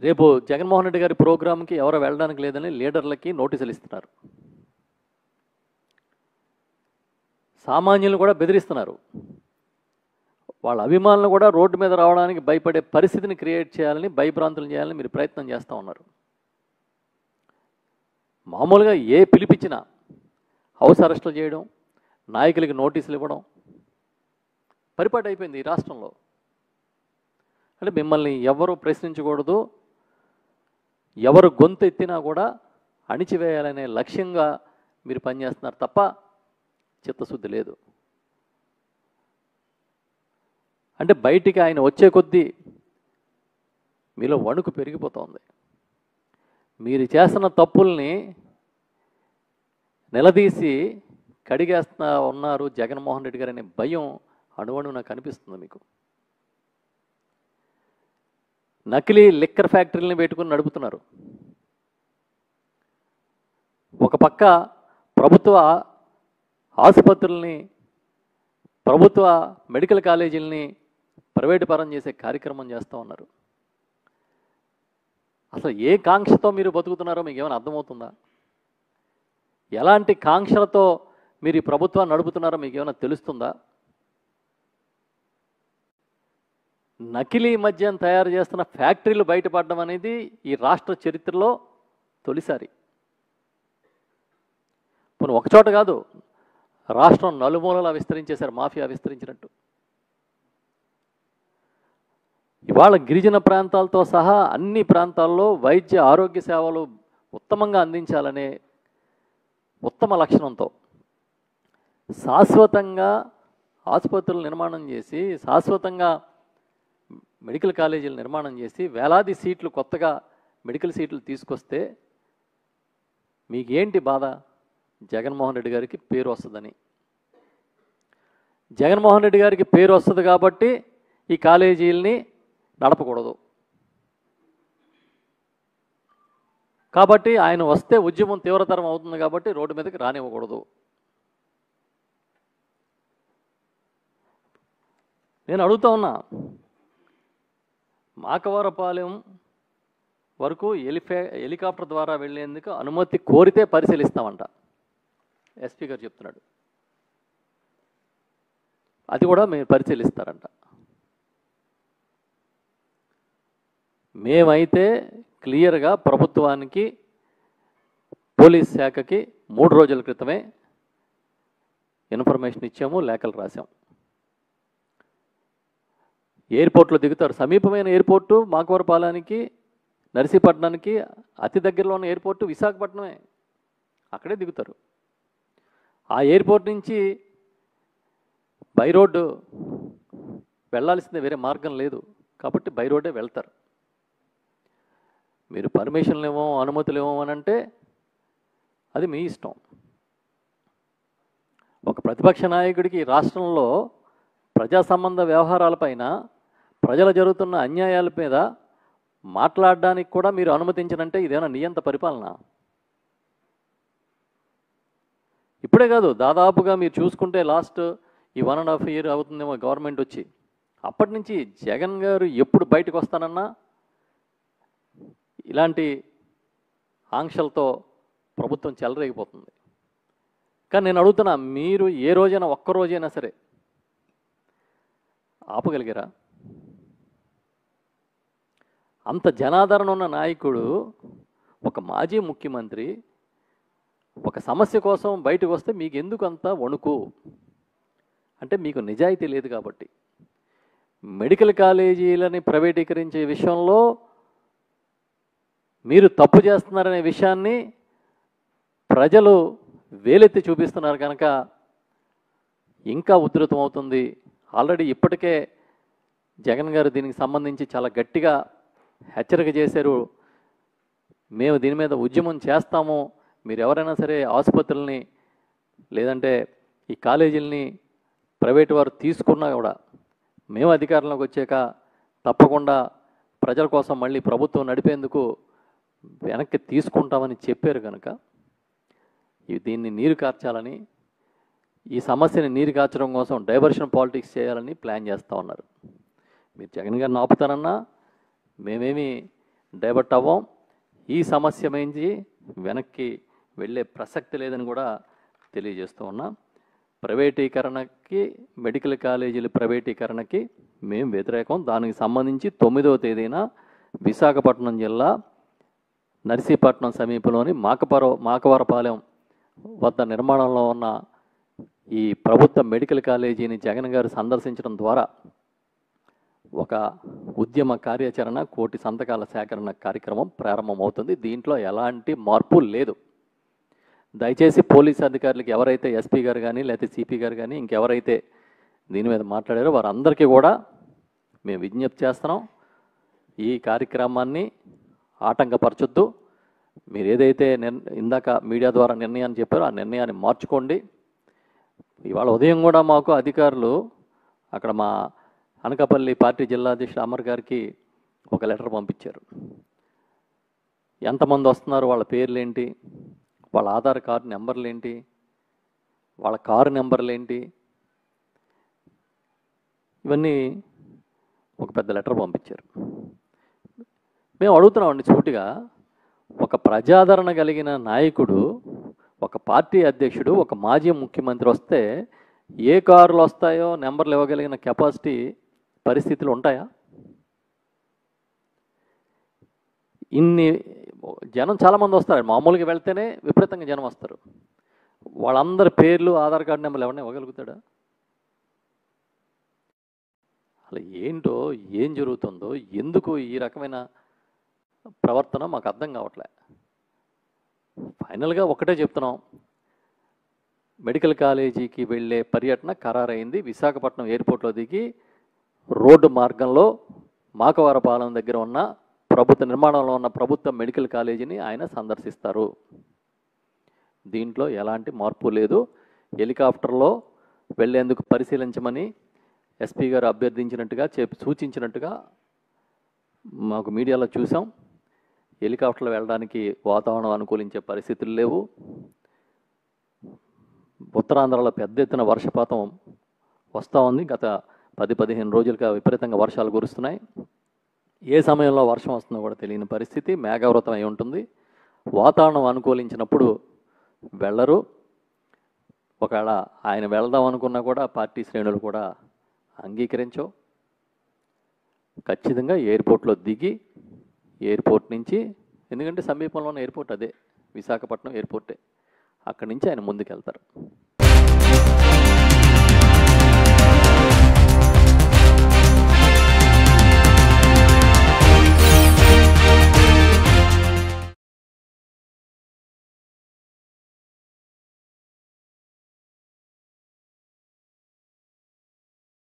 రేపు జగన్మోహన్ రెడ్డి గారి ప్రోగ్రాంకి ఎవరు వెళ్ళడానికి లేదని లీడర్లకి నోటీసులు ఇస్తున్నారు. సామాన్యులను కూడా బెదిరిస్తున్నారు. వాళ్ళ అభిమానులు కూడా రోడ్డు మీద రావడానికి భయపడే పరిస్థితిని క్రియేట్ చేయాలని, భయభ్రాంతులు చేయాలని మీరు ప్రయత్నం చేస్తూ ఉన్నారు. మామూలుగా ఏ పిలిపించినా హౌస్ అరెస్టులు చేయడం, నాయకులకి నోటీసులు ఇవ్వడం పరిపాటి అయిపోయింది ఈ రాష్ట్రంలో. అంటే మిమ్మల్ని ఎవరు ప్రశ్నించకూడదు, ఎవరు గొంతు ఎత్తినా కూడా అణిచివేయాలనే లక్ష్యంగా మీరు పనిచేస్తున్నారు తప్ప చిత్తశుద్ధి లేదు. అంటే బయటికి ఆయన వచ్చే కొద్దీ మీలో వణుకు పెరిగిపోతుంది. మీరు చేస్తున్న తప్పుల్ని నిలదీసి కడిగేస్తున్నా ఉన్నారు జగన్మోహన్ రెడ్డి గారు అనే భయం అణువణువున కనిపిస్తుంది మీకు. నకిలీ లిక్కర్ ఫ్యాక్టరీని పెట్టుకుని నడుపుతున్నారు. ఒక పక్క ప్రభుత్వ ఆసుపత్రుల్ని, ప్రభుత్వ మెడికల్ కాలేజీలని ప్రైవేటు పరం చేసే కార్యక్రమం చేస్తూ ఉన్నారు. అసలు ఏ కాంక్షతో మీరు బతుకుతున్నారో మీకు ఏమైనా అర్థమవుతుందా? ఎలాంటి కాంక్షలతో మీరు ఈ ప్రభుత్వాన్ని నడుపుతున్నారో మీకు ఏమైనా తెలుస్తుందా? నకిలీ మద్యం తయారు చేస్తున్న ఫ్యాక్టరీలు బయటపడడం అనేది ఈ రాష్ట్ర చరిత్రలో తొలిసారి. పోనీ ఒకచోట కాదు, రాష్ట్రం నలుమూలలా విస్తరించేశారు, మాఫియా విస్తరించినట్టు. ఇవాళ గిరిజన ప్రాంతాలతో సహా అన్ని ప్రాంతాల్లో వైద్య ఆరోగ్య సేవలు ఉత్తమంగా అందించాలనే ఉత్తమ లక్షణంతో శాశ్వతంగా ఆసుపత్రులు నిర్మాణం చేసి, శాశ్వతంగా మెడికల్ కాలేజీలు నిర్మాణం చేసి, వేలాది సీట్లు కొత్తగా మెడికల్ సీట్లు తీసుకొస్తే మీకేంటి బాధ? జగన్మోహన్ రెడ్డి గారికి పేరు వస్తుందని. జగన్మోహన్ రెడ్డి గారికి పేరు వస్తుంది కాబట్టి ఈ కాలేజీలని నడపకూడదు. కాబట్టి ఆయన వస్తే ఉద్యమం తీవ్రతరం అవుతుంది కాబట్టి రోడ్డు మీదకి రానివ్వకూడదు. నేను అడుగుతా ఉన్నా, మాకవరపాలెం వరకు హెలికాప్టర్ ద్వారా వెళ్ళేందుకు అనుమతి కోరితే పరిశీలిస్తామంట ఎస్పీ గారు చెప్తున్నాడు. అది కూడా మీరు పరిశీలిస్తారంట. మేమైతే క్లియర్గా ప్రభుత్వానికి, పోలీస్ శాఖకి 3 రోజుల క్రితమే ఇన్ఫర్మేషన్ ఇచ్చాము, లేఖలు రాసాం. ఎయిర్పోర్ట్లో దిగుతారు. సమీపమైన ఎయిర్పోర్టు మాకవరపాలెనికి, నర్సీపట్నానికి అతి దగ్గరలో ఉన్న ఎయిర్పోర్టు విశాఖపట్నమే. అక్కడే దిగుతారు. ఆ ఎయిర్పోర్ట్ నుంచి బై రోడ్డు వెళ్ళాల్సిందే, వేరే మార్గం లేదు కాబట్టి బై రోడ్డే వెళ్తారు. మీరు పర్మిషన్లు ఏమో, అనుమతులు ఏమో అని అంటే అది మీ ఇష్టం. ఒక ప్రతిపక్ష నాయకుడికి రాష్ట్రంలో ప్రజా సంబంధ వ్యవహారాలపైన, ప్రజలు జరుగుతున్న అన్యాయాల మీద మాట్లాడడానికి కూడా మీరు అనుమతించనంటే ఇదేనా నియంత పరిపాలన? ఇప్పుడే కాదు, దాదాపుగా మీరు చూసుకుంటే లాస్ట్ ఈ 1.5 year అవుతుందేమో గవర్నమెంట్ వచ్చి. అప్పటి నుంచి జగన్ గారు ఎప్పుడు బయటకు వస్తానన్నా ఇలాంటి ఆంక్షలతో ప్రభుత్వం చెలరేగిపోతుంది. కానీ నేను అడుగుతున్నా, మీరు ఏ రోజైనా, ఒక్కరోజైనా సరే ఆపగలిగారా? అంత జనాదరణ ఉన్న నాయకుడు, ఒక మాజీ ముఖ్యమంత్రి ఒక సమస్య కోసం బయటకు వస్తే మీకు ఎందుకు అంత వణుకు? అంటే మీకు నిజాయితీ లేదు కాబట్టి. మెడికల్ కాలేజీలని ప్రైవేటీకరించే విషయంలో మీరు తప్పు చేస్తున్నారనే విషయాన్ని ప్రజలు వేలెత్తి చూపిస్తున్నారు కనుక ఇంకా ఉధృతం అవుతుంది. ఆల్రెడీ ఇప్పటికే జగన్ గారు దీనికి సంబంధించి చాలా గట్టిగా హెచ్చరిక చేశారు. మేము దీని మీద ఉద్యమం చేస్తాము, మీరు ఎవరైనా సరే ఆసుపత్రుల్ని లేదంటే ఈ కాలేజీలని ప్రైవేటు వారు తీసుకున్నా కూడా మేము అధికారంలోకి వచ్చాక తప్పకుండా ప్రజల కోసం మళ్ళీ ప్రభుత్వం నడిపేందుకు వెనక్కి తీసుకుంటామని చెప్పారు కనుక దీన్ని నీరు కార్చాలని, ఈ సమస్యని నీరు కార్చడం కోసం డైవర్షన్ పాలిటిక్స్ చేయాలని ప్లాన్ చేస్తూ ఉన్నారు. మీరు జగన్ గారిని ఆపుతారన్నా మేమేమి డైవర్ట్ అవ్వం. ఈ సమస్య మించి వెనక్కి వెళ్ళే ప్రసక్తి లేదని కూడా తెలియజేస్తూ ఉన్నా. ప్రైవేటీకరణకి, మెడికల్ కాలేజీల ప్రైవేటీకరణకి మేము వ్యతిరేకం. దానికి సంబంధించి 9వ తేదీన విశాఖపట్నం జిల్లా నర్సీపట్నం సమీపంలోని మాకవరపాలెం వద్ద నిర్మాణంలో ఉన్న ఈ ప్రభుత్వ మెడికల్ కాలేజీని జగన్ గారు సందర్శించడం ద్వారా ఒక ఉద్యమ కార్యాచరణ, 1 కోటి సంతకాల సేకరణ కార్యక్రమం ప్రారంభమవుతుంది. దీంట్లో ఎలాంటి మార్పు లేదు. దయచేసి పోలీస్ అధికారులకు ఎవరైతే ఎస్పీ గారు కానీ లేకపోతే సిపి గారు కానీ ఇంకెవరైతే దీని మీద మాట్లాడారో వారందరికీ కూడా మేము విజ్ఞప్తి చేస్తున్నాం, ఈ కార్యక్రమాన్ని ఆటంకపరచొద్దు. మీరు ఏదైతే ఇందాక మీడియా ద్వారా నిర్ణయాన్ని చెప్పారో ఆ నిర్ణయాన్ని మార్చుకోండి. ఇవాళ ఉదయం కూడా మాకు అధికారులు అక్కడ మా అనకాపల్లి పార్టీ జిల్లా అధ్యక్షుడు అమర్ గారికి ఒక లెటర్ పంపించారు. ఎంతమంది వస్తున్నారు, వాళ్ళ పేర్లు ఏంటి, వాళ్ళ ఆధార్ కార్డు నెంబర్లు ఏంటి, వాళ్ళ కారు నెంబర్లు ఏంటి, ఇవన్నీ ఒక పెద్ద లెటర్ పంపించారు. మేము అడుగుతున్నామండి సూటిగా, ఒక ప్రజాదరణ కలిగిన నాయకుడు, ఒక పార్టీ అధ్యక్షుడు, ఒక మాజీ ముఖ్యమంత్రి వస్తే ఏ కారులు వస్తాయో నెంబర్లు ఇవ్వగలిగిన కెపాసిటీ పరిస్థితులు ఉంటాయా? ఇన్ని జనం చాలామంది వస్తారు. మామూలుగా వెళ్తేనే విపరీతంగా జనం వస్తారు. వాళ్ళందరి పేర్లు, ఆధార్ కార్డు నెంబర్లు ఎవరైనా ఇవ్వగలుగుతాడా? అసలు ఏంటో, ఏం జరుగుతుందో, ఎందుకు ఈ రకమైన ప్రవర్తన మాకు అర్థం కావట్లే. ఫైనల్గా ఒకటే చెప్తున్నాం, మెడికల్ కాలేజీకి వెళ్ళే పర్యటన ఖరారైంది. విశాఖపట్నం ఎయిర్పోర్ట్లో దిగి రోడ్డు మార్గంలో మాకవరపాలెం దగ్గర ఉన్న ప్రభుత్వ నిర్మాణంలో ఉన్న ప్రభుత్వ మెడికల్ కాలేజీని ఆయన సందర్శిస్తారు. దీంట్లో ఎలాంటి మార్పు లేదు. హెలికాప్టర్లో వెళ్లేందుకు పరిశీలించమని ఎస్పీ గారు అభ్యర్థించినట్టుగా సూచించినట్టుగా మాకు మీడియాలో చూసాం. హెలికాప్టర్లో వెళ్ళడానికి వాతావరణం అనుకూలించే పరిస్థితులు లేవు. ఉత్తరాంధ్రలో పెద్ద ఎత్తున వర్షపాతం వస్తూ ఉంది. గత 10-15 రోజులుగా విపరీతంగా వర్షాలు కురుస్తున్నాయి. ఏ సమయంలో వర్షం వస్తుందో కూడా తెలియని పరిస్థితి, మేఘావృతం అయి ఉంటుంది. వాతావరణం అనుకూలించినప్పుడు వెళ్ళరు. ఒకవేళ ఆయన వెళ్దాం అనుకున్నా కూడా పార్టీ శ్రేణులు కూడా అంగీకరించవు. ఖచ్చితంగా ఎయిర్పోర్ట్లో దిగి, ఎయిర్పోర్ట్ నుంచి, ఎందుకంటే సమీపంలో ఉన్న ఎయిర్పోర్ట్ అదే, విశాఖపట్నం ఎయిర్పోర్టే, అక్కడి నుంచి ఆయన ముందుకెళ్తారు.